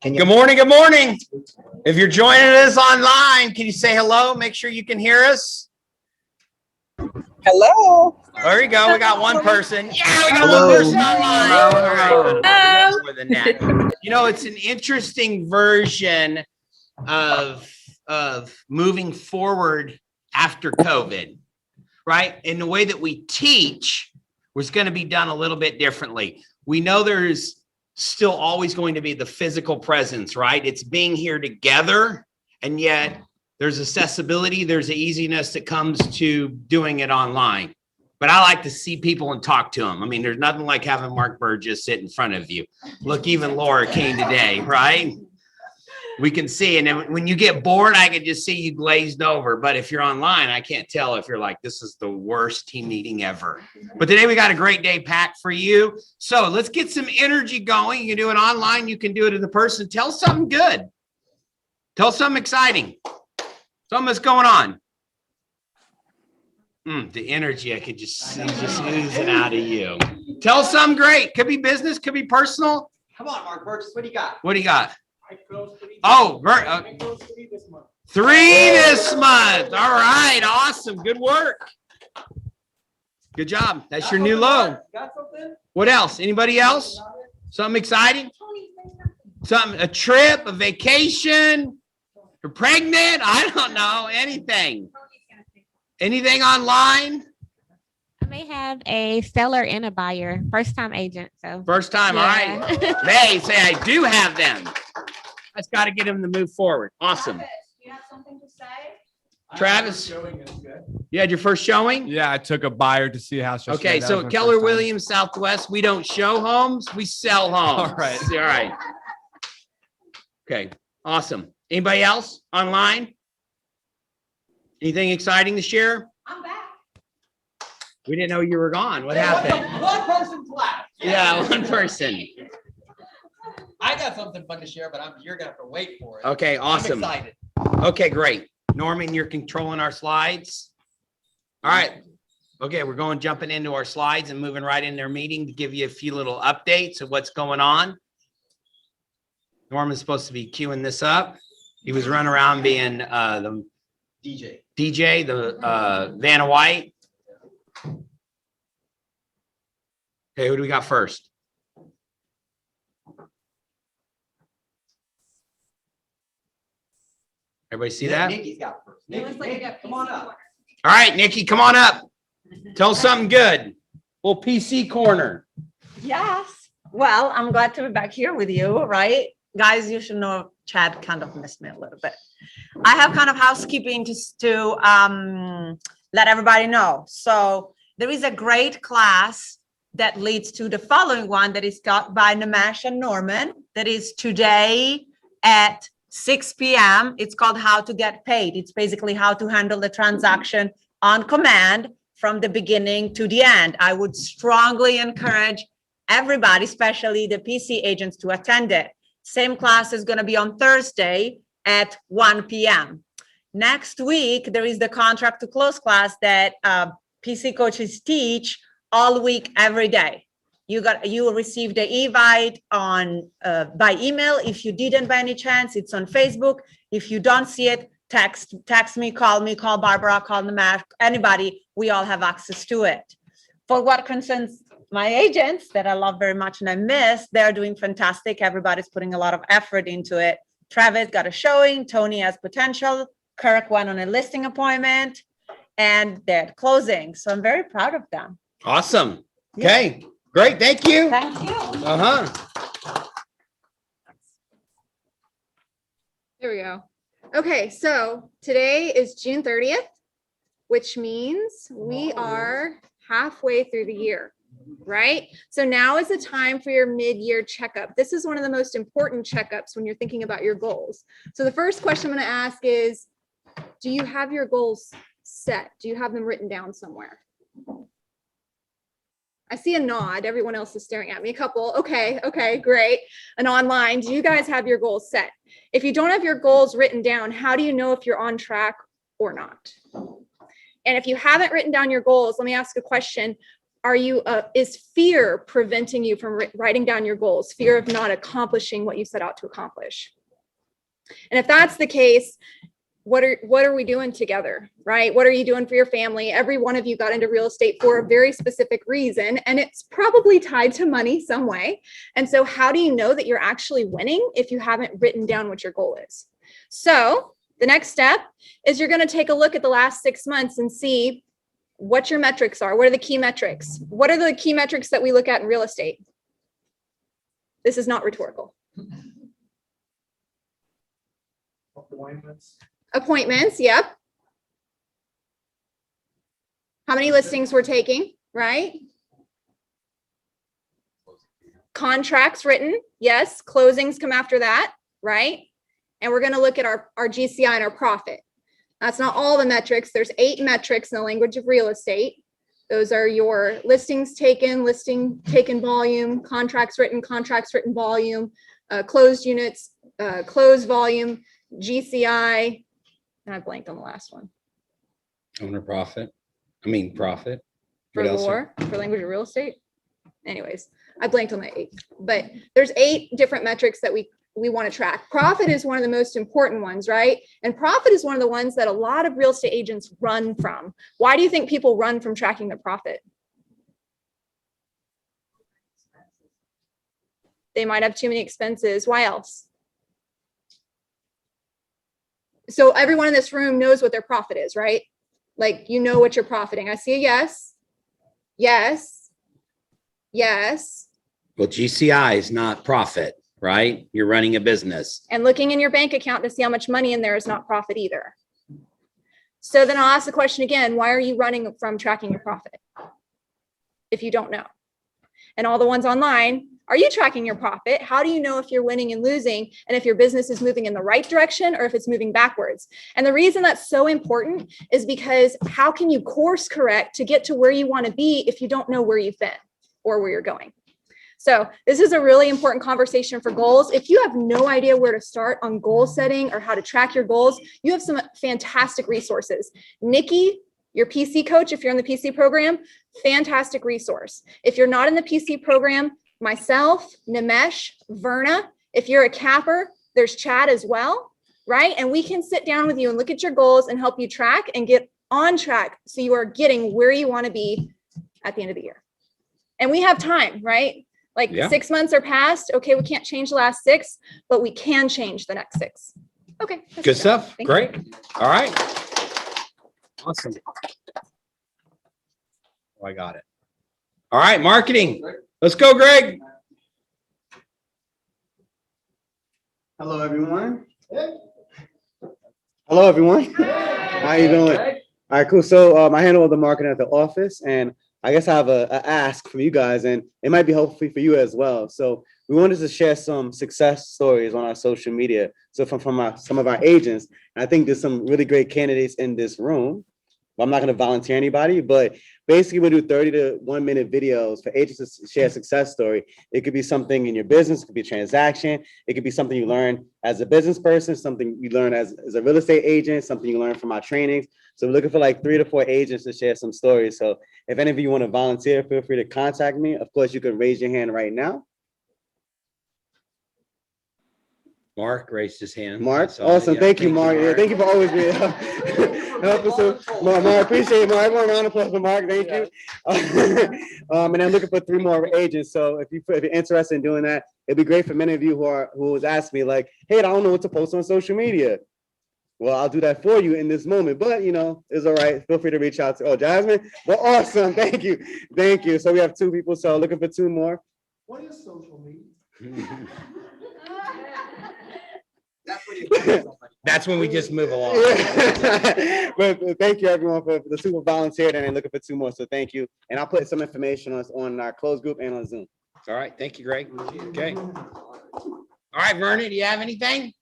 Good morning. Good morning. If you're joining us online, can you say hello? Make sure you can hear us. Hello. There you go. We got one person. Yeah, we got Hello. one person online. All right. Hello. We got more than that. You know, it's an interesting version of moving forward after COVID, right? And the way that we teach was going to be done a little bit differently. We know there's still always going to be the physical presence, right? It's being here together, and yet there's accessibility, there's an easiness that comes to doing it online. But I like to see people and talk to them. I mean, there's nothing like having Mark Burgess sit in front of you. Look, even Laura came today, right? We can see, and then when you get bored, I can just see you glazed over. But if you're online, I can't tell if you're like, this is the worst team meeting ever. But today we got a great day packed for you. So let's get some energy going. You can do it online. You can do it in the person. Tell something good. Tell something exciting. Something that's going on. The energy I could just see just oozing out of you. Tell something great. Could be business, could be personal. Come on, Mark Burgess, what do you got? What do you got? Oh, 3 this month. All right, awesome. Good work. Good job. That's your new low. Got something? What else? Anybody else? Something exciting? Something, a trip, a vacation? You're pregnant? I don't know. Anything. Anything online? I may have a seller and a buyer, first time agent. So First time, all right. They say I do have them. I just got to get them to move forward. Awesome. Travis, you have something to say? Travis, you had your first showing? Yeah, I took a buyer to see a house. yesterday. Okay, That so was my Keller first time. Williams Southwest, we don't show homes, we sell homes. All right. All right. Okay, awesome. Anybody else online? Anything exciting to share? I'm back. We didn't know you were gone. What happened? One person's left. Yeah, one person. I got something fun to share, but you're gonna have to wait for it. Okay, awesome. I'm excited. Okay, great. Norman, you're controlling our slides. All right. Okay, we're jumping into our slides and moving right into our meeting to give you a few little updates of what's going on. Norman's supposed to be queuing this up. He was running around being the DJ, the Vanna White. Okay, who do we got first? Everybody see that? Nikki's got first. It looks like you got Come on PC up. corner. All right, Nikki, come on up. Tell something good. Well, PC corner. Yes. Well, I'm glad to be back here with you, right? Guys, you should know Chad kind of missed me a little bit. I have kind of housekeeping to let everybody know. So there is a great class that leads to the following one that is taught by Nimesh and Norman. That is today at 6 p.m. It's called How to Get Paid. It's basically how to handle the transaction on command from the beginning to the end. I would strongly encourage everybody, especially the PC agents, to attend it. Same class is going to be on Thursday at 1 p.m. Next week, there is the contract to close class that PC coaches teach all week, every day. You will receive the invite on by email. If you didn't by any chance, it's on Facebook. If you don't see it, text me, call Barbara, call Nimesh, anybody. We all have access to it. For what concerns my agents that I love very much and I miss, they're doing fantastic. Everybody's putting a lot of effort into it. Travis got a showing. Tony has potential. Kirk went on a listing appointment, and they're closing. So I'm very proud of them. Awesome. Okay, great. Thank you. Thank you. There we go. Okay, so today is June 30th, which means we are halfway through the year, right? So now is the time for your mid-year checkup. This is one of the most important checkups when you're thinking about your goals. So the first question I'm going to ask is, do you have your goals set? Do you have them written down somewhere? I see a nod. Everyone else is staring at me. A couple. Okay, great. And online, do you guys have your goals set? If you don't have your goals written down, how do you know if you're on track or not? And if you haven't written down your goals, let me ask a question. is fear preventing you from writing down your goals? Fear of not accomplishing what you set out to accomplish? And if that's the case, what are we doing together, right? What are you doing for your family? Every one of you got into real estate for a very specific reason, and it's probably tied to money some way. And so how do you know that you're actually winning if you haven't written down what your goal is? So the next step is you're going to take a look at the last 6 months and see what your metrics are. What are the key metrics? What are the key metrics that we look at in real estate? This is not rhetorical. Appointments, yep. How many listings we're taking, right? Contracts written, yes. Closings come after that, right? And we're going to look at our GCI and our profit. That's not all the metrics. There's 8 metrics in the language of real estate. Those are your listings taken, listing taken volume, contracts written volume, closed units, closed volume, GCI, and I blanked on the last one. Owner profit. Profit. For What else? lore, for language of real estate. Anyways, I blanked on the 8, but there's 8 different metrics that we want to track. Profit is one of the most important ones, right? And profit is one of the ones that a lot of real estate agents run from. Why do you think people run from tracking their profit? They might have too many expenses. Why else? So everyone in this room knows what their profit is, right? Like, you know what you're profiting. I see a yes. Yes. Yes. Well, GCI is not profit, right? You're running a business. And looking in your bank account to see how much money in there is not profit either. So then I'll ask the question again, why are you running from tracking your profit if you don't know? And all the ones online, are you tracking your profit? How do you know if you're winning and losing and if your business is moving in the right direction or if it's moving backwards? And the reason that's so important is because how can you course correct to get to where you want to be if you don't know where you've been or where you're going? So this is a really important conversation for goals. If you have no idea where to start on goal setting or how to track your goals, you have some fantastic resources. Nikki, your PC coach, if you're in the PC program, fantastic resource. If you're not in the PC program, myself, Nimesh, Verna, if you're a capper, there's Chad as well, right? And we can sit down with you and look at your goals and help you track and get on track so you are getting where you want to be at the end of the year. And we have time, right? Like 6 months are past. Okay, we can't change the last 6, but we can change the next 6. Okay. Good stuff. Thank Great. All right. Awesome. Oh, I got it. All right, marketing. Let's go, Greg. Hello, everyone. Hello, everyone. How you doing? All right, cool. So I handle all the marketing at the office, and I guess I have a ask from you guys, and it might be helpful for you as well. So we wanted to share some success stories on our social media. So from some of our agents, and I think there's some really great candidates in this room. I'm not going to volunteer anybody, but basically we do 30 to 1 minute videos for agents to share a success story. It could be something in your business, it could be a transaction, it could be something you learn as a business person, something you learn as a real estate agent, something you learn from our trainings. So we're looking for like 3 to 4 agents to share some stories. So if any of you want to volunteer, feel free to contact me. Of course, you can raise your hand right now. Mark raised his hand. Mark, So, awesome. yeah, Thank you, Mark. Yeah, thank you for always being helpful. So, Mark, appreciate it, Mark. Everyone, round of applause for Mark. Thank you. And I'm looking for 3 more agents. So if you're interested in doing that, it'd be great for many of you who was asking me like, hey, I don't know what to post on social media. Well, I'll do that for you in this moment, but it's all right. Feel free to reach out to Jasmine. Well, awesome. Thank you. Thank you. So we have 2 people. So looking for 2 more. What is social media? That's when we just move along. But thank you everyone for the 2 who volunteered and looking for 2 more. So thank you. And I'll put some information on our closed group and on Zoom. All right. Thank you, Greg. Okay. All right, Verna, do you have anything?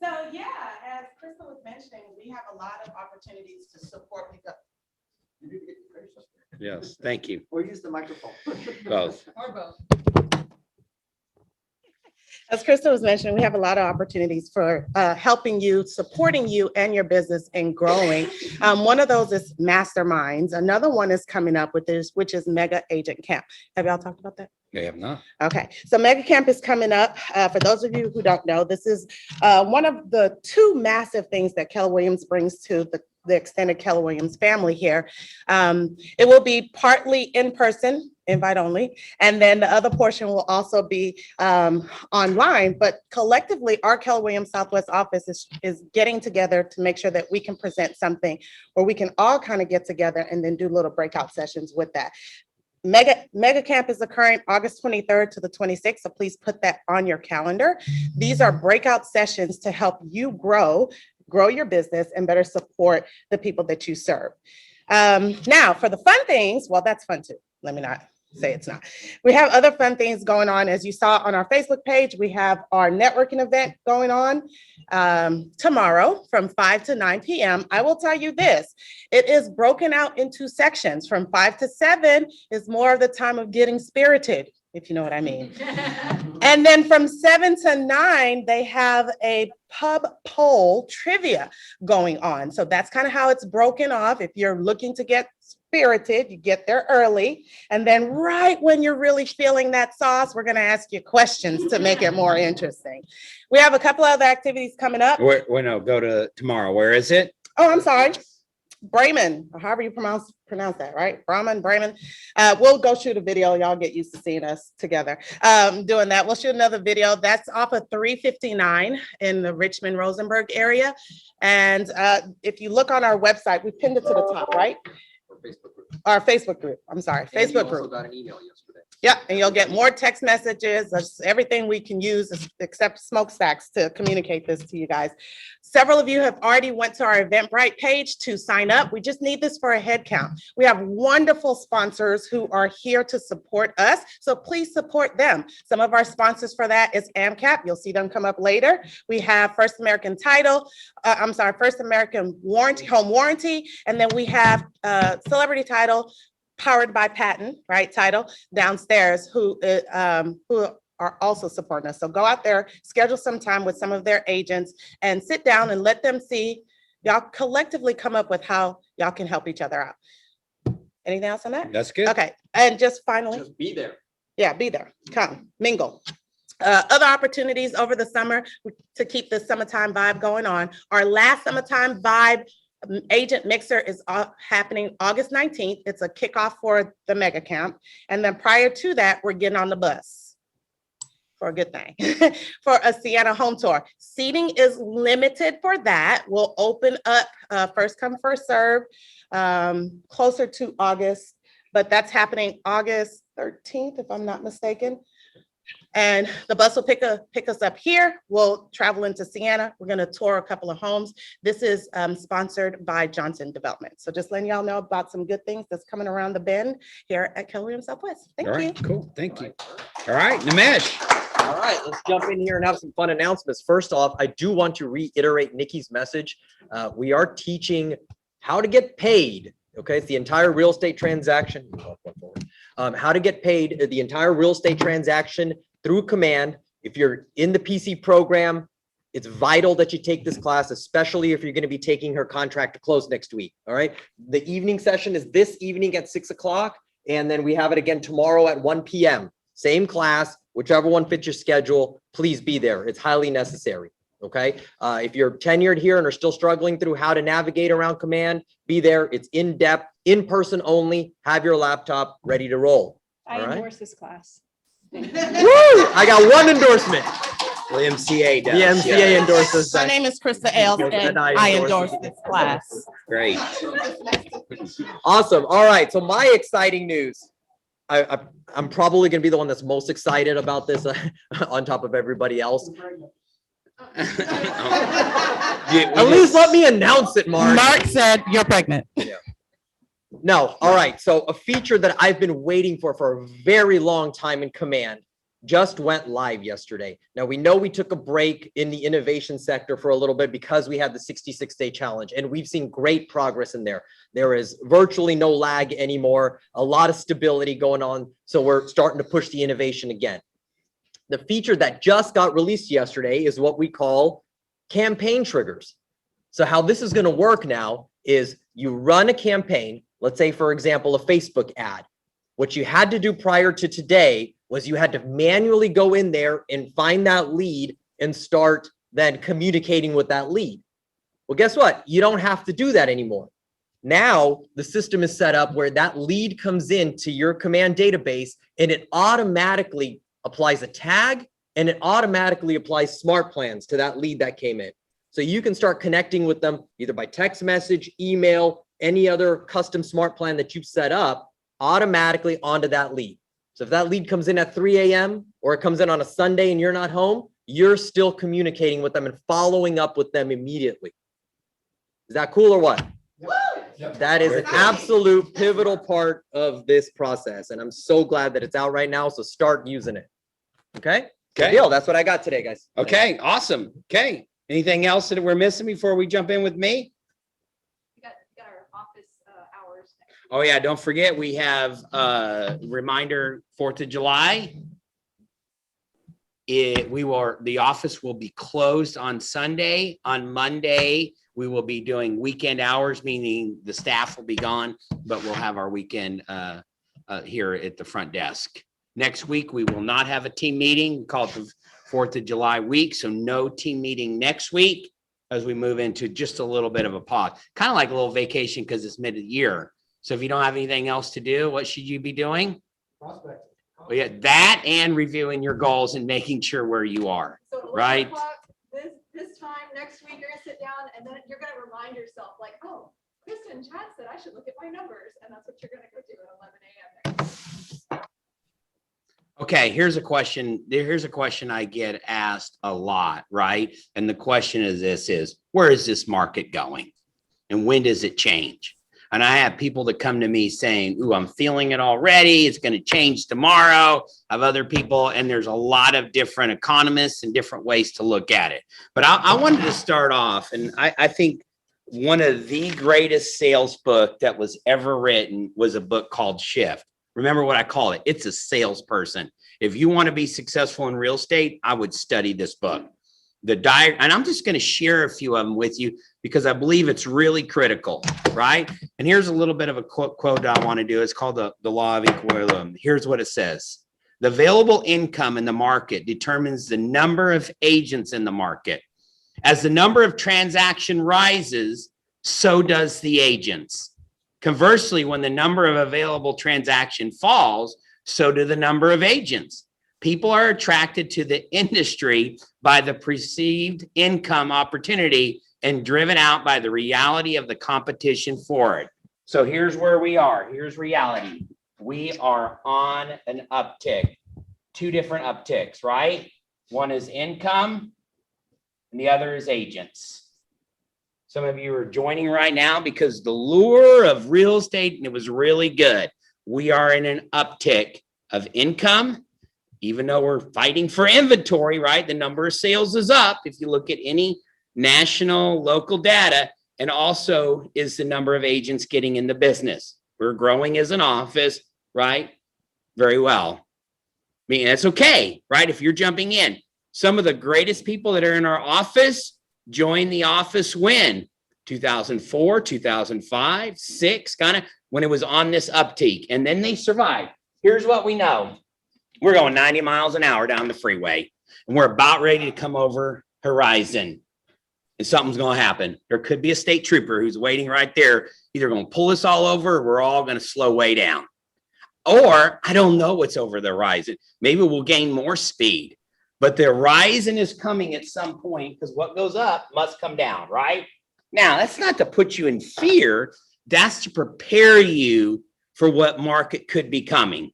So yeah, as Crystal was mentioning, we have a lot of opportunities to support pickup. Yes, thank you. Or use the microphone. Both. Or both. As Krista was mentioning, we have a lot of opportunities for helping you, supporting you and your business and growing. One of those is masterminds. Another one is coming up with this, which is Mega Agent Camp. Have y'all talked about that? They have not. Okay, so Mega Camp is coming up. For those of you who don't know, this is one of the two massive things that Keller Williams brings to the extended Keller Williams family here. It will be partly in person, invite only, and then the other portion will also be online. But collectively, our Keller Williams Southwest office is getting together to make sure that we can present something where we can all kind of get together and then do little breakout sessions with that. Mega Camp is occurring August 23rd to the 26th, so please put that on your calendar. These are breakout sessions to help you grow your business and better support the people that you serve. Now, for the fun things, well, that's fun too. Let me not say it's not. We have other fun things going on. As you saw on our Facebook page, we have our networking event going on tomorrow from 5 to 9 p.m. I will tell you this, it is broken out into sections. From 5 to 7 is more of the time of getting spirited, if you know what I mean. And then from 7 to 9, they have a pub poll trivia going on. So that's kind of how it's broken off. If you're looking to get spirited, you get there early. And then right when you're really feeling that sauce, we're going to ask you questions to make it more interesting. We have a couple other activities coming up. No, go to tomorrow. Where is it? Oh, I'm sorry. Bremen, or however you pronounce that, right? Bremen. We'll go shoot a video. Y'all get used to seeing us together doing that. We'll shoot another video. That's off of 359 in the Richmond Rosenberg area. And if you look on our website, we pinned it to the top, right? Our Facebook group. I'm sorry, Facebook group. Got an email yesterday. Yeah, and you'll get more text messages, everything we can use except smokestacks to communicate this to you guys. Several of you have already went to our Eventbrite page to sign up. We just need this for a head count. We have wonderful sponsors who are here to support us, so please support them. Some of our sponsors for that is AMCAP. You'll see them come up later. We have First American First American Warranty, Home Warranty, and then we have Celebrity Title, powered by Patton, right? Title downstairs, who are also supporting us. So go out there, schedule some time with some of their agents and sit down and let them see, y'all collectively come up with how y'all can help each other out. Anything else on that? That's good. Okay, and just finally. Just be there. Yeah, be there, come, mingle. Other opportunities over the summer to keep the summertime vibe going on. Our last summertime vibe agent mixer is happening August 19th. It's a kickoff for the Mega Camp. And then prior to that, we're getting on the bus for a good thing, for a Sienna home tour. Seating is limited for that. We'll open up first come, first serve, closer to August, but that's happening August 13th, if I'm not mistaken. And the bus will pick us up here. We'll travel into Sienna. We're going to tour a couple of homes. This is sponsored by Johnson Development. So just letting y'all know about some good things that's coming around the bend here at Keller Williams Southwest. Thank All you. right, cool. Thank you. All right, Nimesh. All right, let's jump in here and have some fun announcements. First off, I do want to reiterate Nikki's message. We are teaching how to get paid. Okay, it's the entire real estate transaction. How to get paid, the entire real estate transaction through Command. If you're in the PC program, it's vital that you take this class, especially if you're going to be taking her contract to close next week. All right. The evening session is this evening at 6 o'clock. And then we have it again tomorrow at 1 p.m. Same class, whichever one fits your schedule, please be there. It's highly necessary. Okay. If you're tenured here and are still struggling through how to navigate around Command, be there. It's in depth, in person only. Have your laptop ready to roll. I All right. endorse this class. Woo! I got one endorsement. The MCA does. The MCA endorses My that. name is Krista Ailes, and I endorse this class. Great. Awesome. All right. So my exciting news. I'm probably going to be the one that's most excited about this on top of everybody else. At least let me announce it, Mark. Mark said you're pregnant. No. All right. So a feature that I've been waiting for a very long time in Command just went live yesterday. Now we know we took a break in the innovation sector for a little bit because we had the 66-day challenge, and we've seen great progress in there. There is virtually no lag anymore, a lot of stability going on. So we're starting to push the innovation again. The feature that just got released yesterday is what we call campaign triggers. So how this is going to work now is you run a campaign, let's say, for example, a Facebook ad. What you had to do prior to today was you had to manually go in there and find that lead and start then communicating with that lead. Well, guess what? You don't have to do that anymore. Now the system is set up where that lead comes into your command database and it automatically applies a tag and it automatically applies smart plans to that lead that came in. So you can start connecting with them either by text message, email, any other custom smart plan that you've set up automatically onto that lead. So if that lead comes in at 3 a.m. or it comes in on a Sunday and you're not home, you're still communicating with them and following up with them immediately. Is that cool or what? That is an absolute pivotal part of this process. And I'm so glad that it's out right now. So start using it. Okay? Good Okay. deal. That's what I got today, guys. Okay, awesome. Okay. Anything else that we're missing before we jump in with me? We got our office hours. Oh yeah, don't forget, we have reminder 4th of July. The office will be closed on Sunday. On Monday, we will be doing weekend hours, meaning the staff will be gone, but we'll have our weekend here at the front desk. Next week, we will not have a team meeting. We call it the 4th of July week, so no team meeting next week as we move into just a little bit of a pause. Kind of like a little vacation because it's mid-year. So if you don't have anything else to do, what should you be doing? Well, yeah, that and reviewing your goals and making sure where you are. So at 11 Right. o'clock This time next week, you're gonna sit down and then you're gonna remind yourself like, oh, Krista and Chad said I should look at my numbers. And that's what you're gonna go do at 11 a.m. Okay, here's a question. Here's a question I get asked a lot, right? And the question is where is this market going? And when does it change? And I have people that come to me saying, ooh, I'm feeling it already. It's going to change tomorrow. I have other people, and there's a lot of different economists and different ways to look at it. But I wanted to start off, and I think one of the greatest sales book that was ever written was a book called Shift. Remember what I call it. It's a salesperson. If you want to be successful in real estate, I would study this book. And I'm just going to share a few of them with you because I believe it's really critical, right? And here's a little bit of a quote I want to do. It's called the law of equilibrium. Here's what it says. The available income in the market determines the number of agents in the market. As the number of transaction rises, so does the agents. Conversely, when the number of available transaction falls, so do the number of agents. People are attracted to the industry by the perceived income opportunity and driven out by the reality of the competition for it. So here's where we are. Here's reality. We are on an uptick, two different upticks, right? One is income and the other is agents. Some of you are joining right now because the lure of real estate, and it was really good. We are in an uptick of income. Even though we're fighting for inventory, right? The number of sales is up. If you look at any national, local data, and also is the number of agents getting in the business. We're growing as an office, right? Very well. I mean, that's okay, right? If you're jumping in. Some of the greatest people that are in our office joined the office when? 2004, 2005, 6, kind of when it was on this uptick. And then they survived. Here's what we know. We're going 90 miles an hour down the freeway, and we're about ready to come over Horizon, and something's going to happen. There could be a state trooper who's waiting right there, either going to pull us all over, or we're all going to slow way down. Or I don't know what's over the horizon. Maybe we'll gain more speed, but the horizon is coming at some point because what goes up must come down, right? Now, that's not to put you in fear. That's to prepare you for what market could be coming.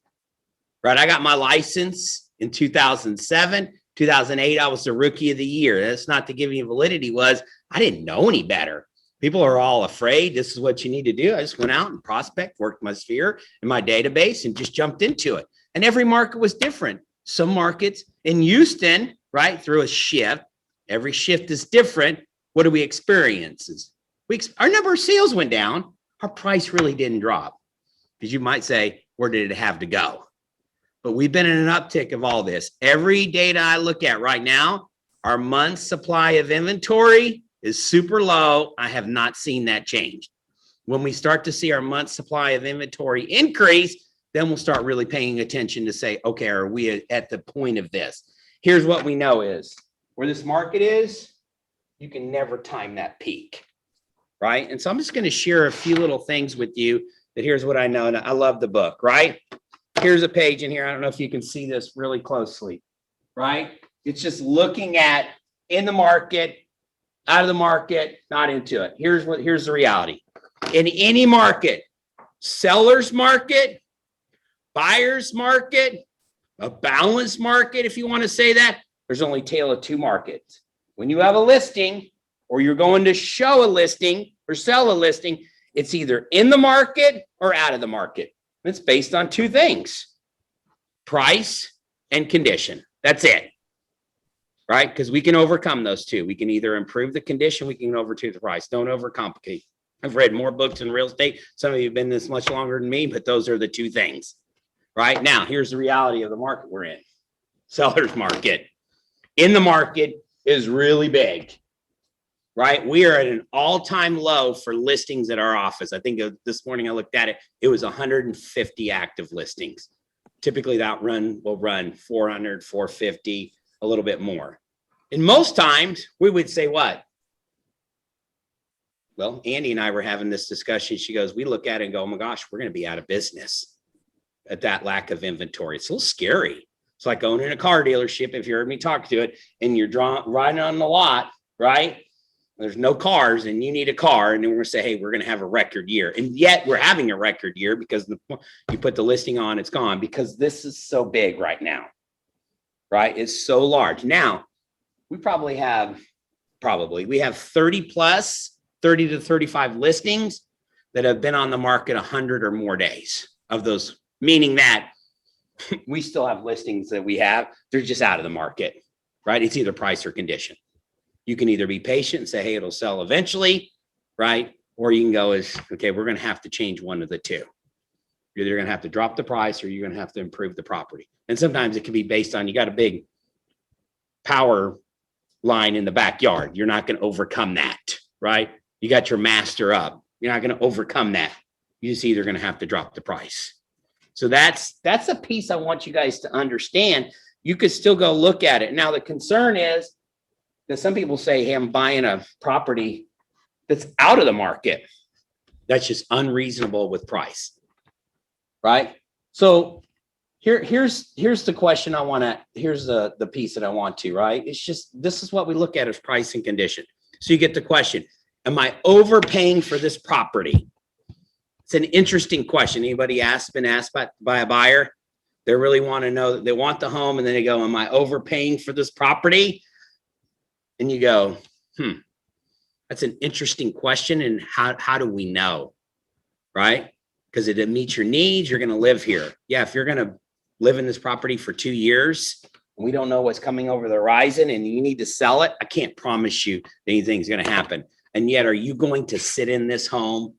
Right, I got my license in 2007, 2008. I was the rookie of the year. That's not to give you validity. Was I didn't know any better. People are all afraid. This is what you need to do. I just went out and prospect, worked my sphere in my database, and just jumped into it. And every market was different. Some markets in Houston, right, through a shift. Every shift is different. What do we experience? Our number of sales went down. Our price really didn't drop. Because you might say, where did it have to go? but we've been in an uptick of all this. Every data I look at right now, our month's supply of inventory is super low. I have not seen that change. When we start to see our month's supply of inventory increase, then we'll start really paying attention to say, okay, are we at the point of this? Here's what we know is where this market is, you can never time that peak, right? And so I'm just going to share a few little things with you that here's what I know. And I love the book, right? Here's a page in here. I don't know if you can see this really closely, right? It's just looking at in the market, out of the market, not into it. Here's the reality. In any market, seller's market, buyer's market, a balanced market, if you want to say that, there's only a tale of two markets. When you have a listing or you're going to show a listing or sell a listing, it's either in the market or out of the market. It's based on two things, price and condition. That's it, right? Because we can overcome those two. We can either improve the condition, we can overdo the price. Don't overcomplicate. I've read more books in real estate. Some of you have been this much longer than me, but those are the two things, right? Now, here's the reality of the market we're in. Seller's market. In the market is really big, right? We are at an all-time low for listings at our office. I think this morning I looked at it, it was 150 active listings. Typically that will run 400, 450, a little bit more. And most times we would say what? Well, Andy and I were having this discussion. She goes, we look at it and go, oh my gosh, we're going to be out of business at that lack of inventory. It's a little scary. It's like owning a car dealership. If you heard me talk to it and you're riding on the lot, right? There's no cars and you need a car. And then we're going to say, hey, we're going to have a record year. And yet we're having a record year because you put the listing on, it's gone because this is so big right now, right? It's so large. Now, we probably have 30 to 35 listings that have been on the market 100 or more days of those, meaning that we still have listings that we have. They're just out of the market, right? It's either price or condition. You can either be patient and say, hey, it'll sell eventually, right? Or you can go okay, we're going to have to change one of the two. You're either going to have to drop the price or you're going to have to improve the property. And sometimes it can be based on, you got a big power line in the backyard. You're not going to overcome that, right? You got your master up. You're not going to overcome that. You're just either going to have to drop the price. So that's a piece I want you guys to understand. You could still go look at it. Now, the concern is that some people say, hey, I'm buying a property that's out of the market. That's just unreasonable with price, right? So here's the question here's the piece that I want to, right? It's just, this is what we look at as price and condition. So you get the question, am I overpaying for this property? It's an interesting question. Anybody been asked by a buyer? They really want to know that they want the home and then they go, am I overpaying for this property? And you go, that's an interesting question. And how do we know, right? Because it meets your needs. You're going to live here. Yeah, if you're going to live in this property for 2 years, we don't know what's coming over the horizon and you need to sell it, I can't promise you anything's going to happen. And yet, are you going to sit in this home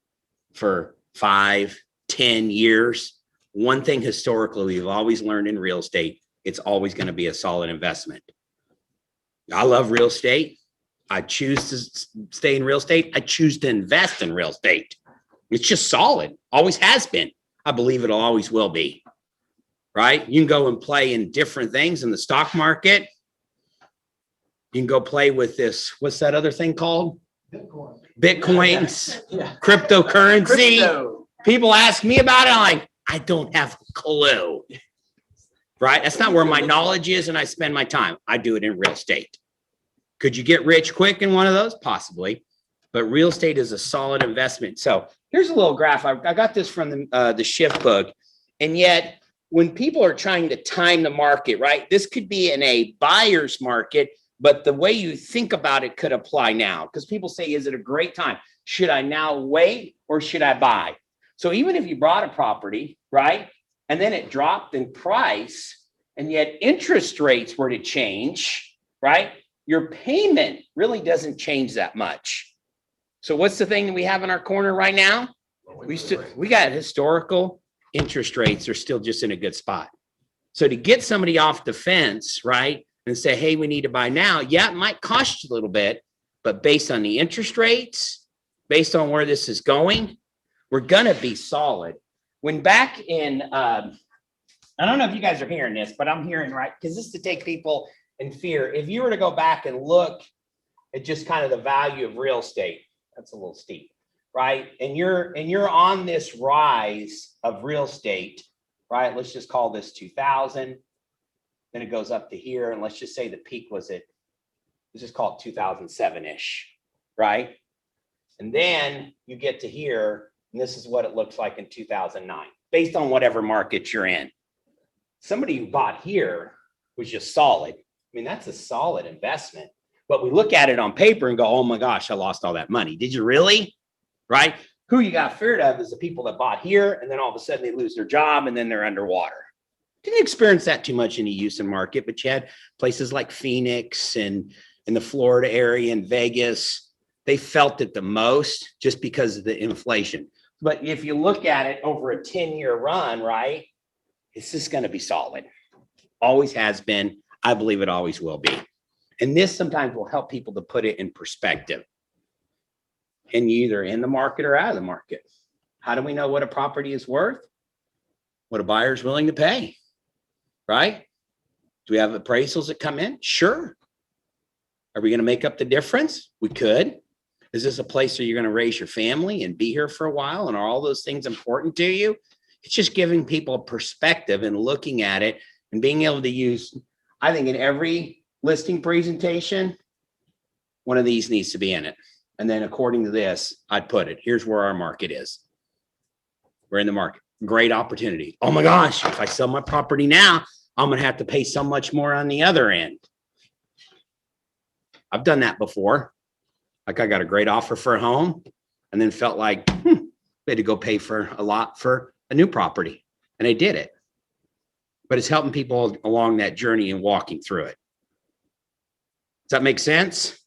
for 5, 10 years? One thing historically we've always learned in real estate, it's always going to be a solid investment. I love real estate. I choose to stay in real estate. I choose to invest in real estate. It's just solid. Always has been. I believe it'll always will be. Right? You can go and play in different things in the stock market. You can go play with this. What's that other thing called? Bitcoins, cryptocurrency. People ask me about it. I'm like, I don't have a clue. Right? That's not where my knowledge is, and I spend my time. I do it in real estate. Could you get rich quick in one of those? Possibly. But real estate is a solid investment. So here's a little graph. I got this from the Shift book. And yet, when people are trying to time the market, right? This could be in a buyer's market, but the way you think about it could apply now. Because people say, is it a great time? Should I now wait or should I buy? So even if you bought a property, right? And then it dropped in price, and yet interest rates were to change, right? Your payment really doesn't change that much. So what's the thing that we have in our corner right now? We got historical interest rates are still just in a good spot. So to get somebody off the fence, right, and say, hey, we need to buy now, yeah, it might cost you a little bit, but based on the interest rates, based on where this is going, we're gonna be solid. When back in, I don't know if you guys are hearing this, but I'm hearing, right, because this is to take people in fear. If you were to go back and look at just kind of the value of real estate, that's a little steep, right? And you're on this rise of real estate, right? Let's just call this 2000. Then it goes up to here, and let's just say the peak was let's just call it 2007-ish, right? And then you get to here, and this is what it looks like in 2009, based on whatever market you're in. Somebody who bought here was just solid. I mean, that's a solid investment. But we look at it on paper and go, oh my gosh, I lost all that money. Did you really? Right? Who you got feared of is the people that bought here, and then all of a sudden they lose their job, and then they're underwater. Didn't experience that too much in the Houston market, but you had places like Phoenix and in the Florida area and Vegas. They felt it the most just because of the inflation. But if you look at it over a 10-year run, right, it's just going to be solid. Always has been. I believe it always will be. And this sometimes will help people to put it in perspective. And you either in the market or out of the market. How do we know what a property is worth? What a buyer is willing to pay, right? Do we have appraisals that come in? Sure. Are we going to make up the difference? We could. Is this a place where you're going to raise your family and be here for a while? And are all those things important to you? It's just giving people a perspective and looking at it and being able to use, I think in every listing presentation, one of these needs to be in it. And then according to this, I'd put it, here's where our market is. We're in the market. Great opportunity. Oh my gosh, if I sell my property now, I'm going to have to pay so much more on the other end. I've done that before. Like I got a great offer for a home and then felt like we had to go pay for a lot for a new property. And I did it. But it's helping people along that journey and walking through it. Does that make sense?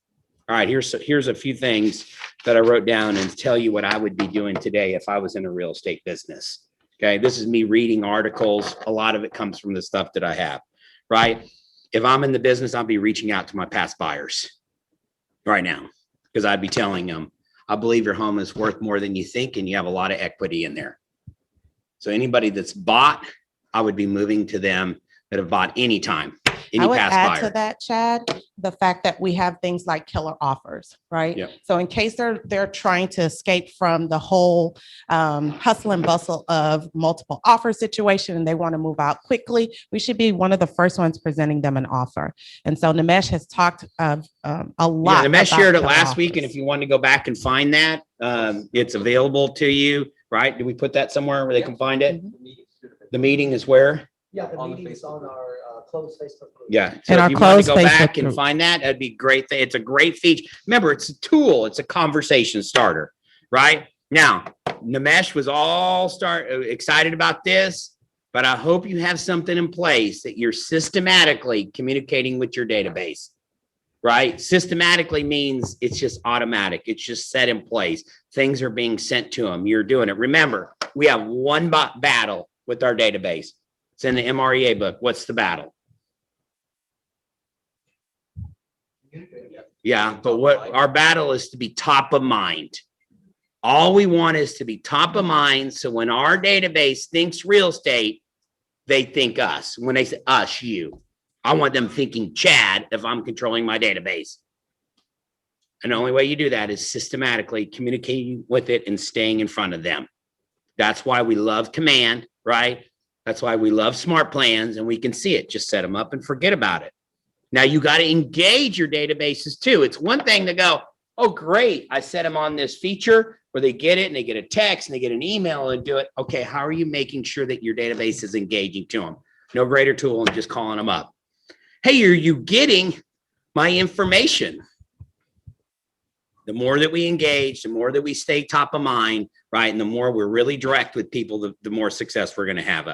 All right, here's a few things that I wrote down and tell you what I would be doing today if I was in a real estate business. Okay, this is me reading articles. A lot of it comes from the stuff that I have, right? If I'm in the business, I'll be reaching out to my past buyers right now because I'd be telling them, I believe your home is worth more than you think and you have a lot of equity in there. So anybody that's bought, I would be moving to them that have bought anytime. I would past add buyer. to that, Chad, the fact that we have things like killer offers, right? Yep. So in case they're trying to escape from the whole hustle and bustle of multiple offer situation and they want to move out quickly, we should be one of the first ones presenting them an offer. And so Nimesh has talked a lot. Yeah, Nimesh shared it about last killer week, and offers. if you want to go back and find that, it's available to you, right? Did we put that somewhere where they can find it? The meeting is where? Yeah, the meeting's on our closed Facebook group. Yeah. In So our if you want to closed go Facebook back and group. find that, that'd be great. It's a great feature. Remember, it's a tool. It's a conversation starter, right? Now, Nimesh was excited about this, but I hope you have something in place that you're systematically communicating with your database, right? Systematically means it's just automatic. It's just set in place. Things are being sent to them. You're doing it. Remember, we have one battle with our database. It's in the MREA book. What's the battle? Yeah, but what our battle is to be top of mind. All we want is to be top of mind. So when our database thinks real estate, they think us. When they say us, you, I want them thinking Chad if I'm controlling my database. And the only way you do that is systematically communicating with it and staying in front of them. That's why we love Command, right? That's why we love Smart Plans, and we can see it. Just set them up and forget about it. Now you got to engage your databases too. It's one thing to go, oh, great, I set them on this feature where they get it and they get a text and they get an email and do it. Okay, how are you making sure that your database is engaging to them? No greater tool than just calling them up. Hey, are you getting my information? The more that we engage, the more that we stay top of mind, right? And the more we're really direct with people, the more success we're going to have.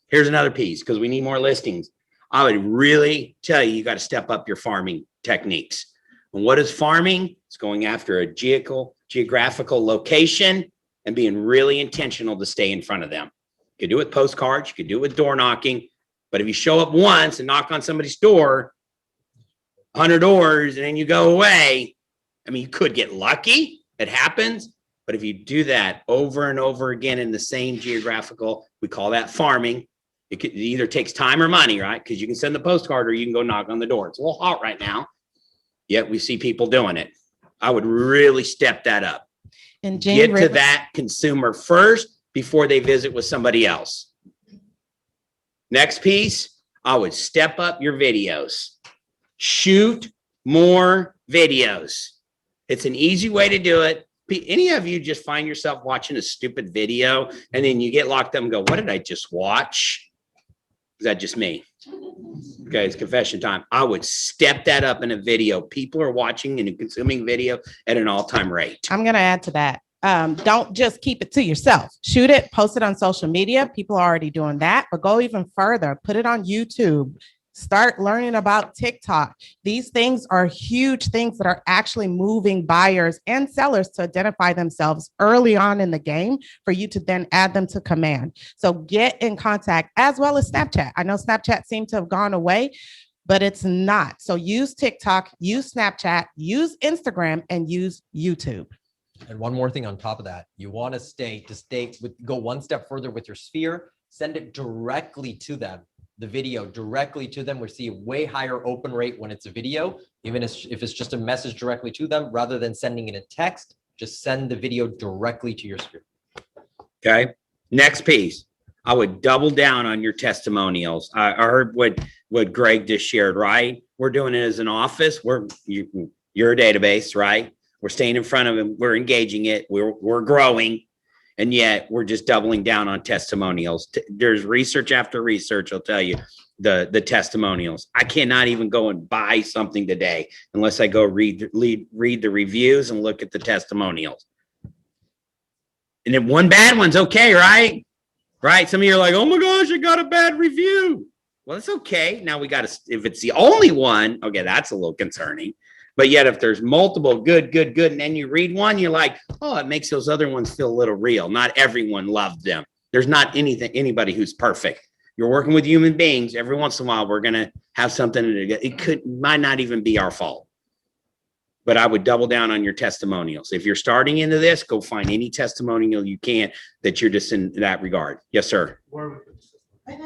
Here's another piece, because we need more listings. I would really tell you, you got to step up your farming techniques. And what is farming? It's going after a geographical location and being really intentional to stay in front of them. You could do it with postcards. You could do it with door knocking. But if you show up once and knock on somebody's door, 100 doors, and then you go away, I mean, you could get lucky. It happens. But if you do that over and over again in the same geographical, we call that farming. It either takes time or money, right? Because you can send the postcard or you can go knock on the door. It's a little hot right now, yet we see people doing it. I would really step that up. And Get to that consumer first before they visit with somebody else. Next piece, I would step up your videos. Shoot more videos. It's an easy way to do it. Any of you just find yourself watching a stupid video and then you get locked up and go, what did I just watch? Is that just me? Okay, it's confession time. I would step that up in a video. People are watching and consuming video at an all-time rate. I'm going to add to that. Don't just keep it to yourself. Shoot it, post it on social media. People are already doing that, but go even further. Put it on YouTube. Start learning about TikTok. These things are huge things that are actually moving buyers and sellers to identify themselves early on in the game for you to then add them to command. So get in contact, as well as Snapchat. I know Snapchat seemed to have gone away, but it's not. So use TikTok, use Snapchat, use Instagram, and use YouTube. And one more thing on top of that, you want to go one step further with your sphere, send it directly to them. The video directly to them. We see a way higher open rate when it's a video, even if it's just a message directly to them, rather than sending it in text, just send the video directly to your sphere. Okay. Next piece, I would double down on your testimonials. I heard what Greg just shared, right? We're doing it as an office. You're a database, right? We're staying in front of them. We're engaging it. We're growing. And yet we're just doubling down on testimonials. There's research after research. I'll tell you the testimonials. I cannot even go and buy something today unless I go read the reviews and look at the testimonials. And then one bad one's okay, right? Right. Some of you are like, oh my gosh, I got a bad review. Well, it's okay. Now we got to, if it's the only one, okay, that's a little concerning. But yet if there's multiple good, and then you read one, you're like, oh, it makes those other ones feel a little real. Not everyone loved them. There's not anybody who's perfect. You're working with human beings. Every once in a while, we're going to have something. It might not even be our fault. But I would double down on your testimonials. If you're starting into this, go find any testimonial you can that you're just in that regard. Yes, sir. That's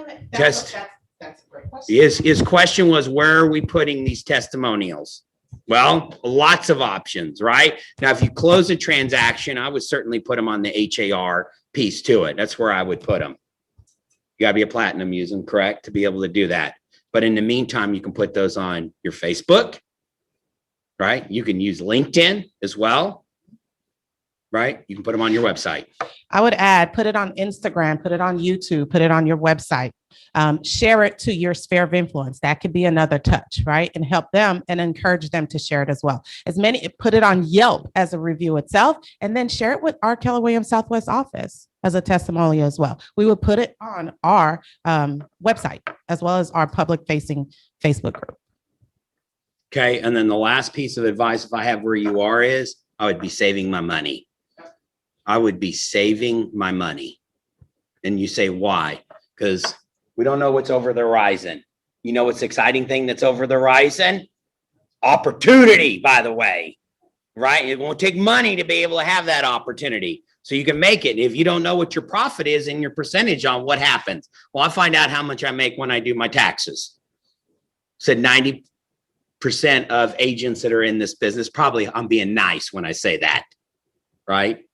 a great question. His question was, where are we putting these testimonials? Well, lots of options, right? Now, if you close a transaction, I would certainly put them on the HAR piece to it. That's where I would put them. You gotta be a platinum user, correct, to be able to do that. But in the meantime, you can put those on your Facebook, right? You can use LinkedIn as well, right? You can put them on your website. I would add, put it on Instagram, put it on YouTube, put it on your website. Share it to your sphere of influence. That could be another touch, right? And help them and encourage them to share it as well. Put it on Yelp as a review itself, and then share it with our Keller Williams Southwest office as a testimonial as well. We would put it on our website as well as our public facing Facebook group. Okay. And then the last piece of advice, if I have where you are, is I would be saving my money. I would be saving my money. And you say, why? Because we don't know what's over the horizon. You know what's the exciting thing that's over the horizon? Opportunity, by the way, right? It won't take money to be able to have that opportunity. So you can make it. If you don't know what your profit is and your percentage on what happens, well, I find out how much I make when I do my taxes. Said 90% of agents that are in this business, probably I'm being nice when I say that, right?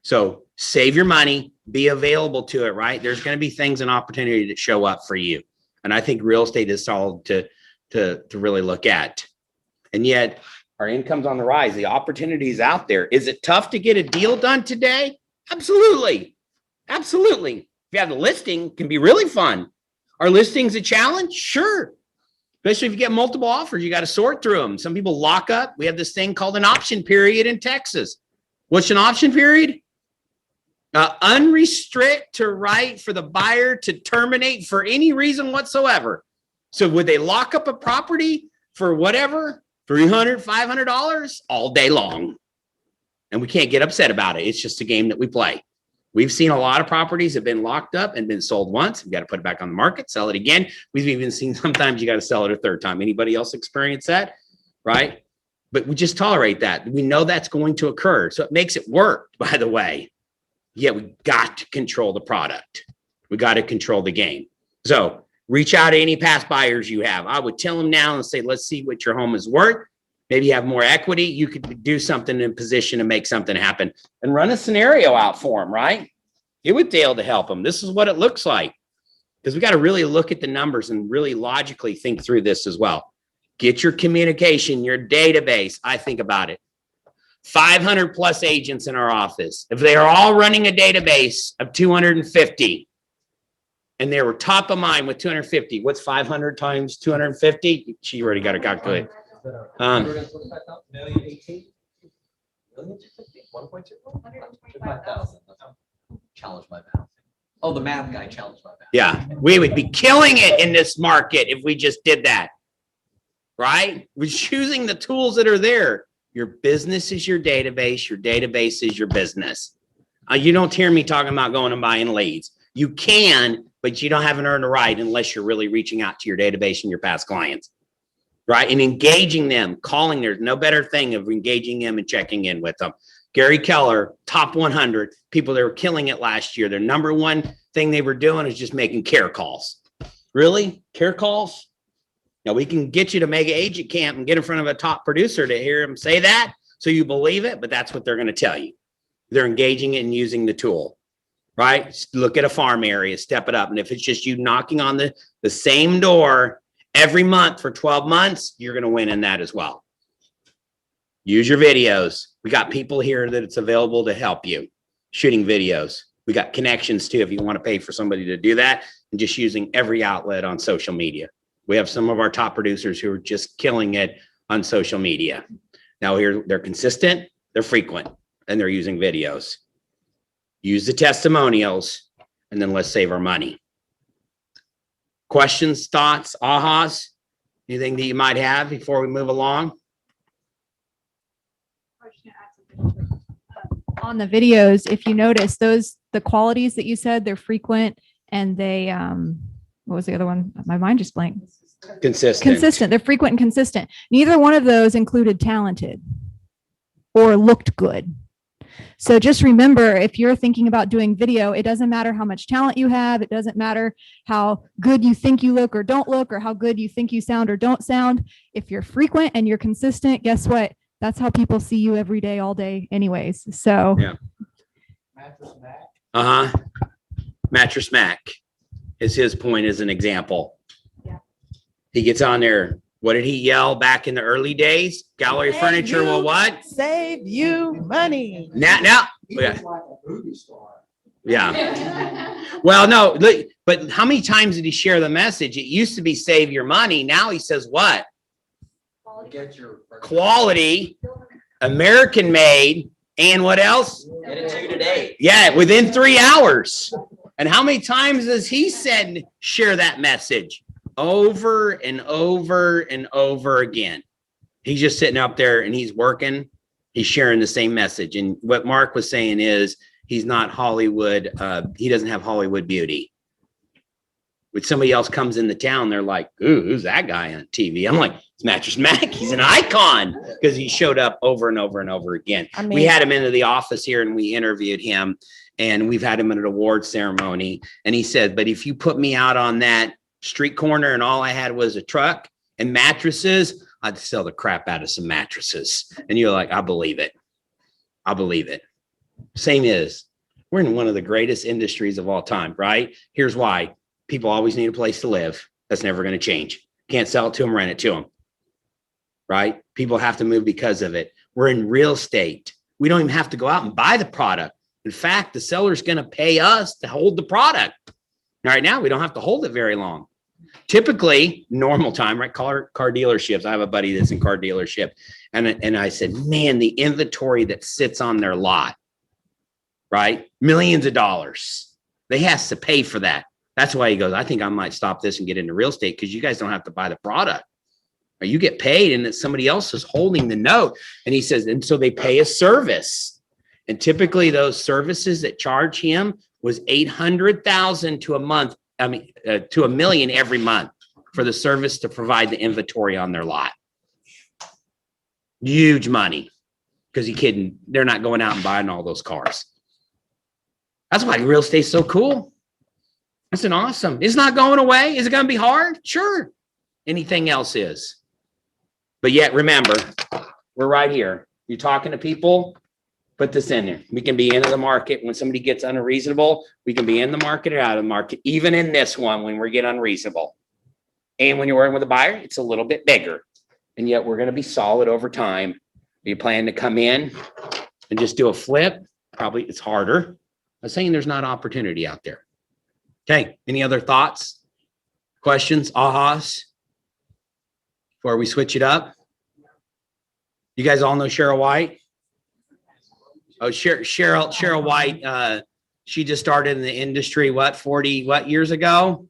So save your money, be available to it, right? There's going to be things and opportunity that show up for you. And I think real estate is solid to really look at. And yet our income's on the rise. The opportunity is out there. Is it tough to get a deal done today? Absolutely. Absolutely. If you have the listing, it can be really fun. Are listings a challenge? Sure. Especially if you get multiple offers, you got to sort through them. Some people lock up. We have this thing called an option period in Texas. What's an option period? Unrestricted right for the buyer to terminate for any reason whatsoever. So would they lock up a property for whatever, $300, $500 all day long? And we can't get upset about it. It's just a game that we play. We've seen a lot of properties have been locked up and been sold once. We've got to put it back on the market, sell it again. We've even seen sometimes you got to sell it a third time. Anybody else experience that? Right? But we just tolerate that. We know that's going to occur. So it makes it work, by the way. Yeah, we got to control the product. We got to control the game. So reach out to any past buyers you have. I would tell them now and say, let's see what your home is worth. Maybe you have more equity. You could do something in position to make something happen and run a scenario out for them, right? It would be able to help them. This is what it looks like. Because we got to really look at the numbers and really logically think through this as well. Get your communication, your database. I think about it. 500 plus agents in our office. If they are all running a database of 250 and they were top of mind with 250, what's 500 times 250? She already got a calculator. Challenge my math. Oh, the math guy challenged my math. Yeah, we would be killing it in this market if we just did that. Right? We're choosing the tools that are there. Your business is your database. Your database is your business. You don't hear me talking about going and buying leads. You can, but you don't haven't earned a right unless you're really reaching out to your database and your past clients. Right? And engaging them, calling. There's no better thing of engaging them and checking in with them. Gary Keller, top 100 people that were killing it last year. Their number one thing they were doing is just making care calls. Really? Care calls? Now we can get you to Mega Agent Camp and get in front of a top producer to hear him say that. So you believe it, but that's what they're going to tell you. They're engaging it and using the tool, right? Look at a farm area, step it up. And if it's just you knocking on the same door every month for 12 months, you're going to win in that as well. Use your videos. We got people here that it's available to help you shooting videos. We got connections too, if you want to pay for somebody to do that, and just using every outlet on social media. We have some of our top producers who are just killing it on social media. Now here, they're consistent, they're frequent, and they're using videos. Use the testimonials, and then let's save our money. Questions, thoughts, ahas, anything that you might have before we move along? On the videos, if you notice the qualities that you said, they're frequent and they, what was the other one? My mind just blanked. Consistent. They're frequent and consistent. Neither one of those included talented or looked good. So just remember, if you're thinking about doing video, it doesn't matter how much talent you have. It doesn't matter how good you think you look or don't look, or how good you think you sound or don't sound. If you're frequent and you're consistent, guess what? That's how people see you every day, all day anyways. So yeah. Mattress Mac is his point as an example. Yeah. He gets on there. What did he yell back in the early days? Gallery Save furniture you- will what? Save you money. Now. Yeah. Yeah. Well, no, look, but how many times did he share the message? It used to be save your money. Now he says what? Get your Quality, American made, and what else? Get it to you today. Yeah, within 3 hours. And how many times has he said share that message? Over and over and over again. He's just sitting up there and he's working. He's sharing the same message. And what Mark was saying is he's not Hollywood. He doesn't have Hollywood beauty. When somebody else comes into town, they're like, ooh, who's that guy on TV? I'm like, it's Mattress Mac. He's an icon because he showed up over and over and over again. I mean, We had him into the office here and we interviewed him, and we've had him at an award ceremony. And he said, but if you put me out on that street corner and all I had was a truck and mattresses, I'd sell the crap out of some mattresses. And you're like, I believe it. I believe it. Same is, we're in one of the greatest industries of all time, right? Here's why. People always need a place to live. That's never going to change. Can't sell it to them, rent it to them. Right? People have to move because of it. We're in real estate. We don't even have to go out and buy the product. In fact, the seller's going to pay us to hold the product. Right now, we don't have to hold it very long. Typically, normal time, right? Car dealerships. I have a buddy that's in car dealership. And I said, man, the inventory that sits on their lot, right? Millions of dollars. They has to pay for that. That's why he goes, I think I might stop this and get into real estate because you guys don't have to buy the product. Or you get paid and that somebody else is holding the note. And he says, and so they pay a service. And typically those services that charge him was 800,000 to a month. I mean, to $1 million every month for the service to provide the inventory on their lot. Huge money. Because you kidding, they're not going out and buying all those cars. That's why real estate's so cool. It's an awesome. It's not going away. Is it going to be hard? Sure. Anything else is. But yet, remember, we're right here. You're talking to people, put this in there. We can be into the market when somebody gets unreasonable. We can be in the market or out of the market, even in this one when we get unreasonable. And when you're working with a buyer, it's a little bit bigger. And yet we're going to be solid over time. Are you planning to come in and just do a flip? Probably it's harder. I'm saying there's not opportunity out there. Okay. Any other thoughts, questions, ahas before we switch it up? You guys all know Cheryl White? Oh, Cheryl White. She just started in the industry, 40 years ago?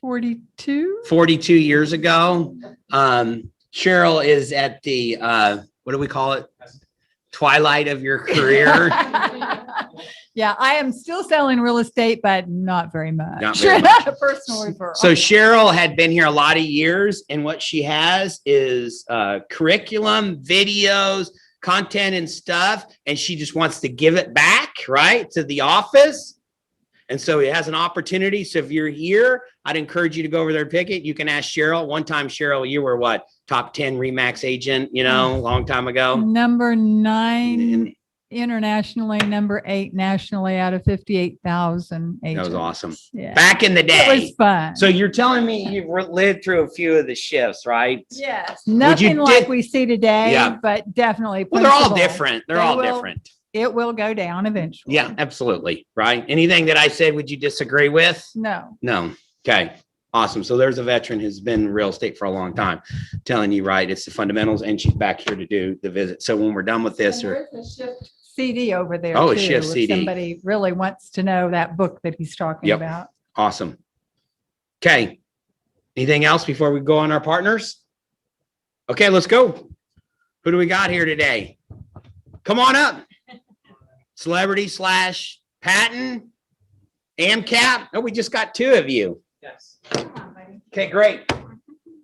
42. 42 years ago. Cheryl is at the, what do we call it? Twilight of your career. Yeah, I am still selling real estate, but not very much. Not very much. Personal referral. So Cheryl had been here a lot of years, and what she has is curriculum, videos, content and stuff, and she just wants to give it back, right, to the office. And so it has an opportunity. So if you're here, I'd encourage you to go over there and pick it. You can ask Cheryl. One time, Cheryl, you were what? Top 10 RE/MAX agent, a long time ago. Number 9 internationally, number 8 nationally out of 58,000 agents. That was awesome. Yeah. Back in the day. It was fun. So you're telling me you've lived through a few of the shifts, right? Yes. Nothing like we see today, Yeah. but definitely. Well, they're all principles. different. They're all different. It will go down eventually. Yeah, absolutely. Right. Anything that I said, would you disagree with? No. No. Okay. Awesome. So there's a veteran who's been in real estate for a long time telling you, right, it's the fundamentals, and she's back here to do the visit. So when we're done with this, There's a shift CD over there. Oh, a too, shift if CD. Somebody really wants to know that book that he's talking Yep. about. awesome. Okay. Anything else before we go on our partners? Okay, let's go. Who do we got here today? Come on up. Celebrity / Patton, AMCAP. Oh, we just got 2 of you. Yes. Okay, great. Good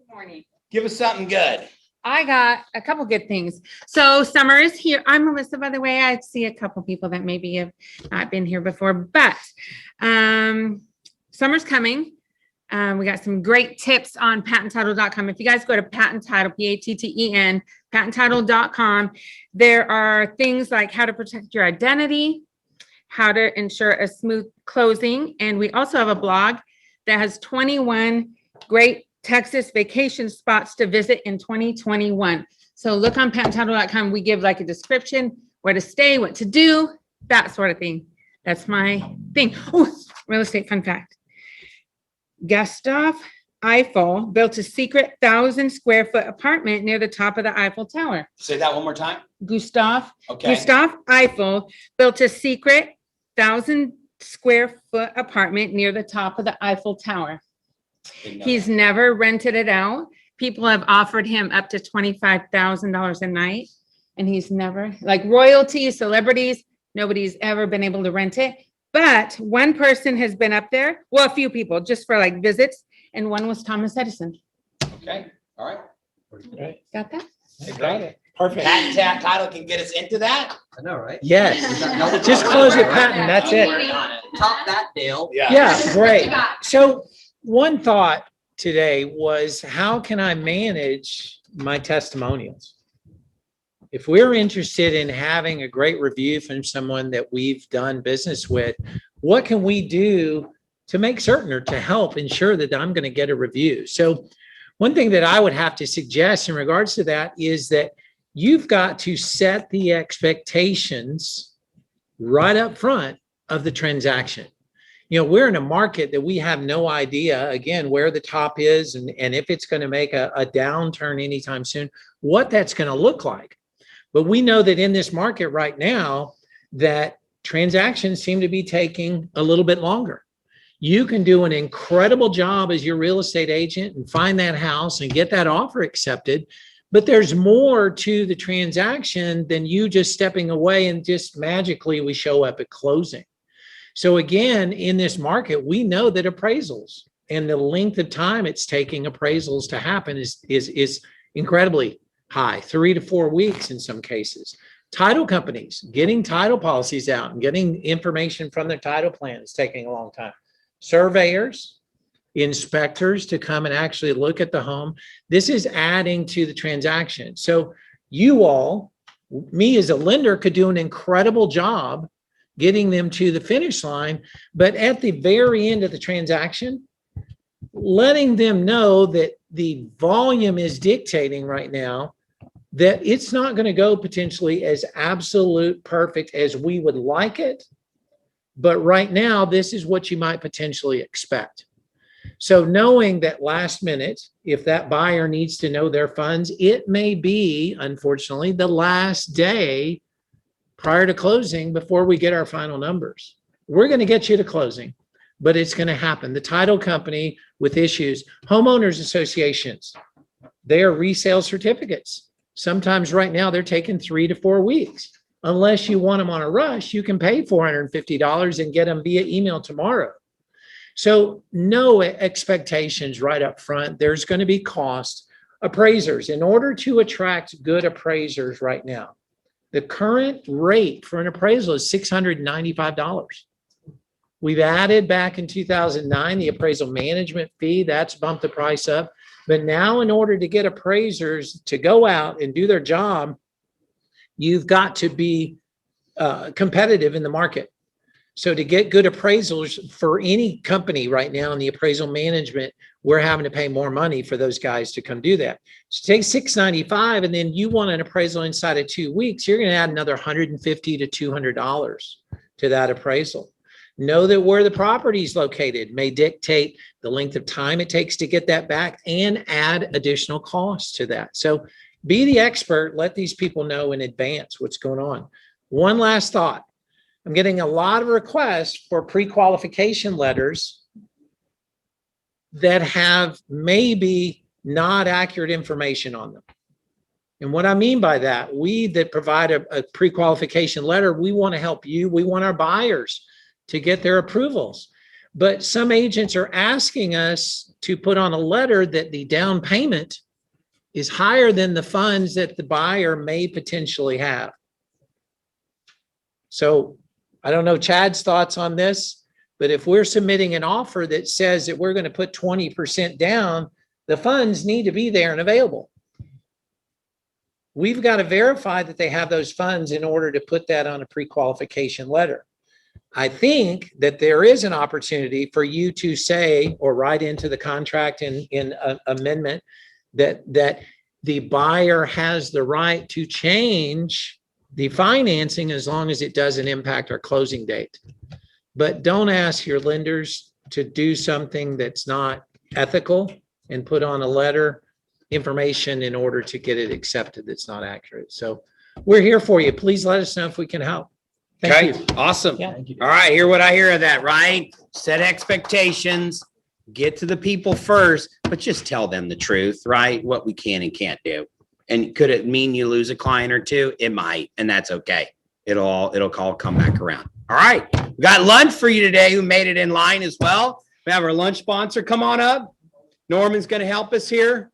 morning. Give us something good. I got a couple good things. So summer is here. I'm Melissa, by the way. I see a couple people that maybe have not been here before, but summer's coming. We got some great tips on patenttitle.com. If you guys go to Patent Title, PATTEN, patenttitle.com, there are things like how to protect your identity, how to ensure a smooth closing. And we also have a blog that has 21 great Texas vacation spots to visit in 2021. So look on patenttitle.com. We give like a description, where to stay, what to do, that sort of thing. That's my thing. Oh, real estate fun fact. Gustav Eiffel built a secret 1,000 square foot apartment near the top of the Eiffel Tower. Say that one more time. Gustav Okay. Eiffel built a secret 1,000 square foot apartment near the top of the Eiffel Tower. He's never rented it out. People have offered him up to $25,000 a night, and he's never, like royalty, celebrities, nobody's ever been able to rent it. But one person has been up there, well, a few people, just for like visits, and one was Thomas Edison. Okay. All right. Got that? Got it. Perfect. Patent title can get us into that. I know, right? Yes. Just close your patent. That's it. Top that, Dale. Yeah, great. So one thought today was, how can I manage my testimonials? If we're interested in having a great review from someone that we've done business with, what can we do to make certain or to help ensure that I'm going to get a review? So one thing that I would have to suggest in regards to that is that you've got to set the expectations right up front of the transaction. You know, we're in a market that we have no idea, again, where the top is and if it's going to make a downturn anytime soon, what that's going to look like. But we know that in this market right now, that transactions seem to be taking a little bit longer. You can do an incredible job as your real estate agent and find that house and get that offer accepted. But there's more to the transaction than you just stepping away and just magically we show up at closing. So again, in this market, we know that appraisals and the length of time it's taking appraisals to happen is incredibly high, 3 to 4 weeks in some cases. Title companies getting title policies out and getting information from their title plan is taking a long time. Surveyors, inspectors to come and actually look at the home. This is adding to the transaction. So you all, me as a lender, could do an incredible job getting them to the finish line, but at the very end of the transaction, letting them know that the volume is dictating right now that it's not going to go potentially as absolute perfect as we would like it. But right now, this is what you might potentially expect. So knowing that last minute, if that buyer needs to know their funds, it may be, unfortunately, the last day prior to closing before we get our final numbers. We're going to get you to closing, but it's going to happen. The title company with issues, homeowners associations, they are resale certificates. Sometimes right now they're taking 3 to 4 weeks. Unless you want them on a rush, you can pay $450 and get them via email tomorrow. So no expectations right up front. There's going to be cost. Appraisers, in order to attract good appraisers right now, the current rate for an appraisal is $695. We've added back in 2009 the appraisal management fee. That's bumped the price up. But now in order to get appraisers to go out and do their job, you've got to be competitive in the market. So to get good appraisals for any company right now in the appraisal management, we're having to pay more money for those guys to come do that. So take $695 and then you want an appraisal inside of 2 weeks, you're going to add another $150 to $200 to that appraisal. Know that where the property is located may dictate the length of time it takes to get that back and add additional costs to that. So be the expert. Let these people know in advance what's going on. One last thought. I'm getting a lot of requests for pre-qualification letters that have maybe not accurate information on them. And what I mean by that, we that provide a pre-qualification letter, we want to help you. We want our buyers to get their approvals. But some agents are asking us to put on a letter that the down payment is higher than the funds that the buyer may potentially have. So I don't know Chad's thoughts on this, but if we're submitting an offer that says that we're going to put 20% down, the funds need to be there and available. We've got to verify that they have those funds in order to put that on a pre-qualification letter. I think that there is an opportunity for you to say or write into the contract in an amendment that the buyer has the right to change the financing as long as it doesn't impact our closing date. But don't ask your lenders to do something that's not ethical and put on a letter information in order to get it accepted that's not accurate. So we're here for you. Please let us know if we can help. Thank Okay, you. awesome. Yeah. All right, hear what I hear of that, right? Set expectations, get to the people first, but just tell them the truth, right? What we can and can't do. And could it mean you lose a client or two? It might, and that's okay. It'll all come back around. All right, we got lunch for you today who made it in line as well. We have our lunch sponsor. Come on up. Norman's going to help us here.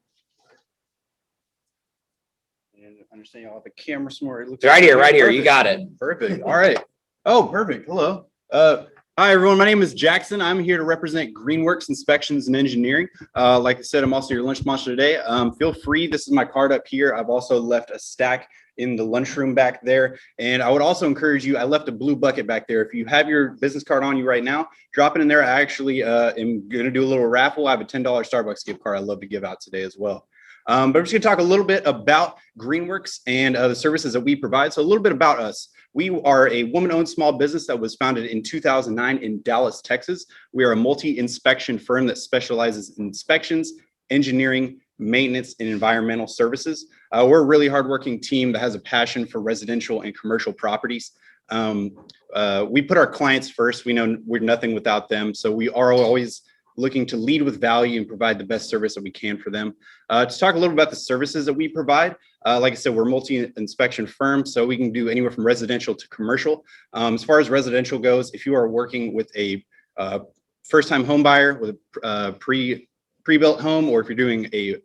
And I understand y'all have a camera somewhere. It looks Right here. You perfect. got it. Perfect. All right. Oh, perfect. Hello. Hi, everyone. My name is Jackson. I'm here to represent Greenworks Inspections and Engineering. Like I said, I'm also your lunch sponsor today. Feel free. This is my card up here. I've also left a stack in the lunchroom back there. And I would also encourage you, I left a blue bucket back there. If you have your business card on you right now, drop it in there. I actually am going to do a little raffle. I have a $10 Starbucks gift card I'd love to give out today as well. But I'm just going to talk a little bit about Greenworks and the services that we provide. So a little bit about us. We are a woman-owned small business that was founded in 2009 in Dallas, Texas. We are a multi-inspection firm that specializes in inspections, engineering, maintenance, and environmental services. We're a really hardworking team that has a passion for residential and commercial properties. We put our clients first. We know we're nothing without them. So we are always looking to lead with value and provide the best service that we can for them. To talk a little about the services that we provide, like I said, we're a multi-inspection firm, so we can do anywhere from residential to commercial. As far as residential goes, if you are working with a first-time home buyer with a pre-built home, or if you're doing a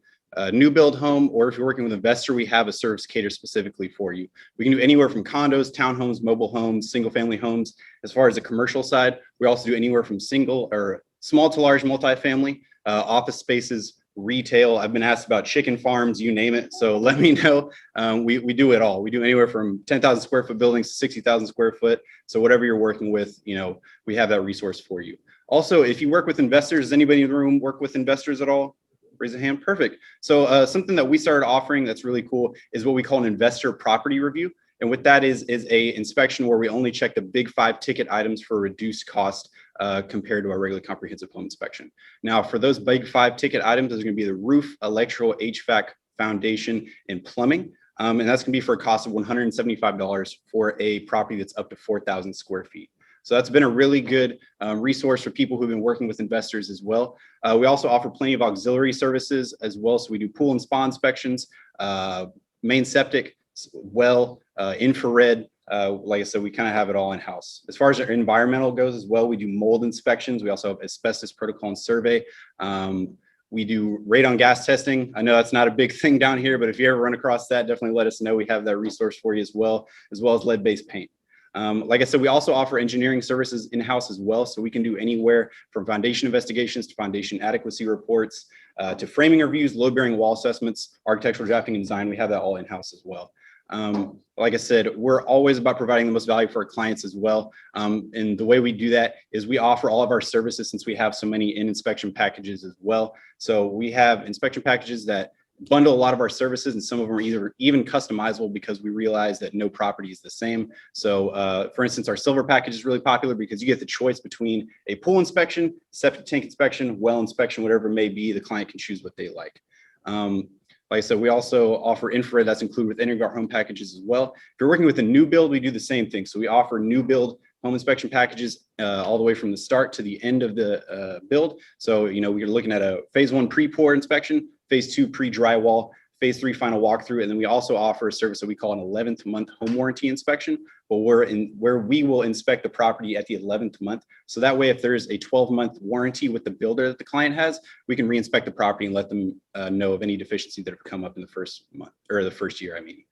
new build home, or if you're working with an investor, we have a service catered specifically for you. We can do anywhere from condos, townhomes, mobile homes, single family homes. As far as the commercial side, we also do anywhere from single or small to large multifamily, office spaces, retail. I've been asked about chicken farms, you name it. So let me know. We do it all. We do anywhere from 10,000 square foot buildings to 60,000 square foot. So whatever you're working with, we have that resource for you. Also, if you work with investors, does anybody in the room work with investors at all? Raise a hand. Perfect. So something that we started offering that's really cool is what we call an investor property review. And what that is a inspection where we only check the big 5 ticket items for reduced cost compared to our regular comprehensive home inspection. Now, for those big 5 ticket items, there's going to be the roof, electrical, HVAC, foundation, and plumbing. And that's going to be for a cost of $175 for a property that's up to 4,000 square feet. So that's been a really good resource for people who've been working with investors as well. We also offer plenty of auxiliary services as well. So we do pool and spa inspections, main septic, well, infrared. Like I said, we kind of have it all in-house. As far as our environmental goes as well, we do mold inspections. We also have asbestos protocol and survey. We do radon gas testing. I know that's not a big thing down here, but if you ever run across that, definitely let us know. We have that resource for you as well as lead-based paint. Like I said, we also offer engineering services in-house as well. So we can do anywhere from foundation investigations to foundation adequacy reports, to framing reviews, load-bearing wall assessments, architectural drafting and design. We have that all in-house as well. Like I said, we're always about providing the most value for our clients as well. And the way we do that is we offer all of our services, since we have so many in inspection packages as well. So we have inspection packages that bundle a lot of our services, and some of them are even customizable because we realize that no property is the same. So for instance, our silver package is really popular because you get the choice between a pool inspection, septic tank inspection, well inspection, whatever it may be. The client can choose what they like. Like I said, we also offer infrared that's included with any of our home packages as well. If you're working with a new build, we do the same thing. So we offer new build home inspection packages all the way from the start to the end of the build. So, we're looking at a phase 1 pre-pour inspection, phase 2 pre-drywall, phase 3 final walkthrough. And then we also offer a service that we call an 11th month home warranty inspection, where we will inspect the property at the 11th month. So that way, if there's a 12-month warranty with the builder that the client has, we can re-inspect the property and let them know of any deficiencies that have come up in the first month, or the first year, I mean.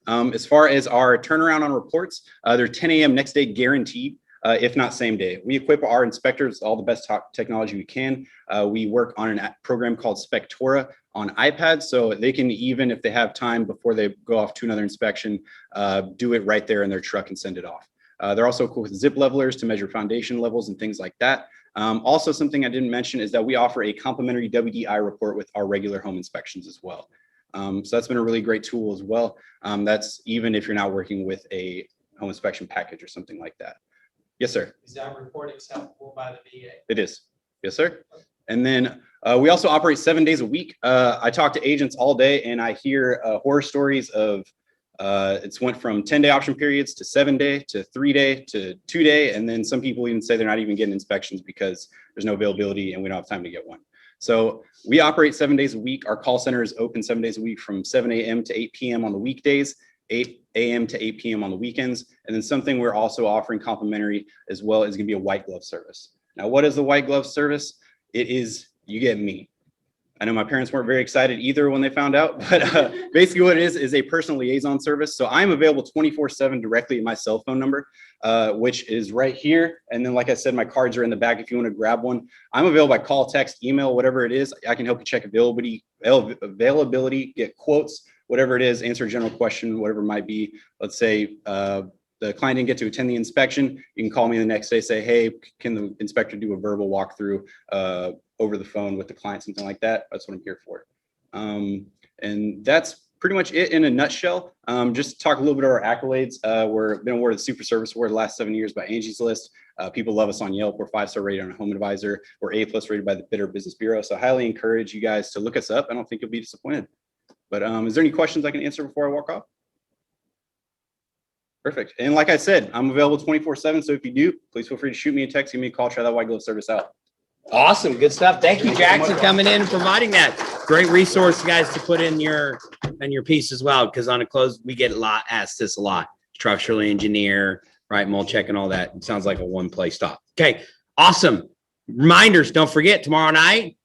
As far as our turnaround on reports, they're 10 a.m. next day guaranteed, if not same day. We equip our inspectors with all the best technology we can. We work on a program called Spectora on iPads, so they can, even if they have time before they go off to another inspection, do it right there in their truck and send it off. They're also cool with zip levelers to measure foundation levels and things like that. Also, something I didn't mention is that we offer a complimentary WDI report with our regular home inspections as well. So that's been a really great tool as well. That's even if you're not working with a home inspection package or something like that. Yes, sir. Is that report acceptable by the VA? It is. Yes, sir. And then we also operate 7 days a week. I talk to agents all day, and I hear horror stories of it's went from 10-day option periods to 7-day to 3-day to 2-day. And then some people even say they're not even getting inspections because there's no availability and we don't have time to get one. So we operate 7 days a week. Our call center is open 7 days a week from 7 a.m. to 8 p.m. on the weekdays, 8 a.m. to 8 p.m. on the weekends. And then something we're also offering complimentary as well is going to be a white glove service. Now, what is the white glove service? It is, you get me. I know my parents weren't very excited either when they found out, but basically what it is a personal liaison service. So I'm available 24/7 directly at my cell phone number, which is right here. And then, like I said, my cards are in the back if you want to grab one. I'm available by call, text, email, whatever it is. I can help you check availability, get quotes, whatever it is, answer a general question, whatever it might be. Let's say the client didn't get to attend the inspection. You can call me the next day, say, hey, can the inspector do a verbal walkthrough over the phone with the client, something like that. That's what I'm here for. And that's pretty much it in a nutshell. Just talk a little bit about our accolades. We've been awarded the Super Service Award the last 7 years by Angie's List. People love us on Yelp. We're 5-star rated on Home Advisor. We're A+ rated by the Better Business Bureau. So I highly encourage you guys to look us up. I don't think you'll be disappointed. But is there any questions I can answer before I walk off? Perfect. And like I said, I'm available 24/7. So if you do, please feel free to shoot me a text, give me a call, try that white glove service out. Awesome. Good stuff. Thank you, Jackson, coming in and providing that. Great resource, guys, to put in your piece as well. Because on a close, we get asked this a lot. Structural engineer, right? Mold check and all that. It sounds like a one-place stop. Okay. Awesome. Reminders. Don't forget tomorrow night,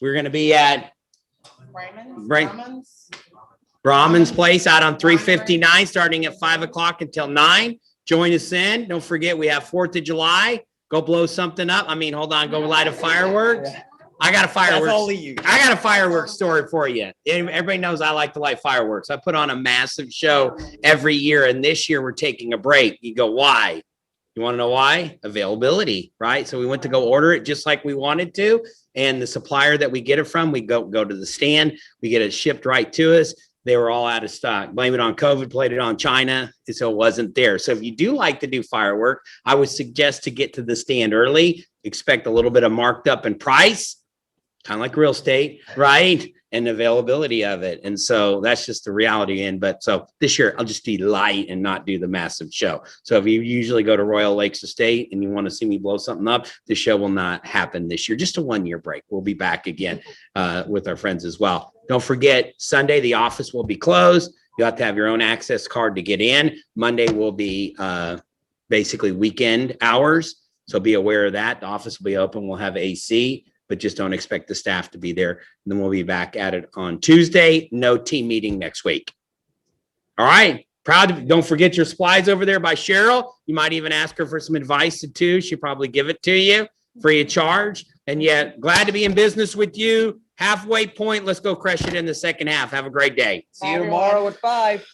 we're going to be at Brahman's place out on 359, starting at 5 o'clock until 9. Join us in. Don't forget, we have 4th of July. Go blow something up. I mean, hold on, go light a fireworks. I got a fireworks story for you. Everybody knows I like to light fireworks. I put on a massive show every year, and this year we're taking a break. You go, why? You want to know why? Availability, right? So we went to go order it just like we wanted to, and the supplier that we get it from, we go to the stand, we get it shipped right to us. They were all out of stock. Blame it on COVID, played it on China, so it wasn't there. So if you do like to do firework, I would suggest to get to the stand early, expect a little bit of marked up in price, kind of like real estate, right? And availability of it. And so that's just the reality. But so this year I'll just be light and not do the massive show. So if you usually go to Royal Lakes Estate and you want to see me blow something up, the show will not happen this year. Just a 1-year break. We'll be back again with our friends as well. Don't forget, Sunday, the office will be closed. You have to have your own access card to get in. Monday will be basically weekend hours. So be aware of that. The office will be open. We'll have AC, but just don't expect the staff to be there. And then we'll be back at it on Tuesday. No team meeting next week. All right. Don't forget your supplies over there by Cheryl. You might even ask her for some advice too. She'll probably give it to you free of charge. And yet, glad to be in business with you. Halfway point. Let's go crush it in the second half. Have a great day. See you tomorrow at 5.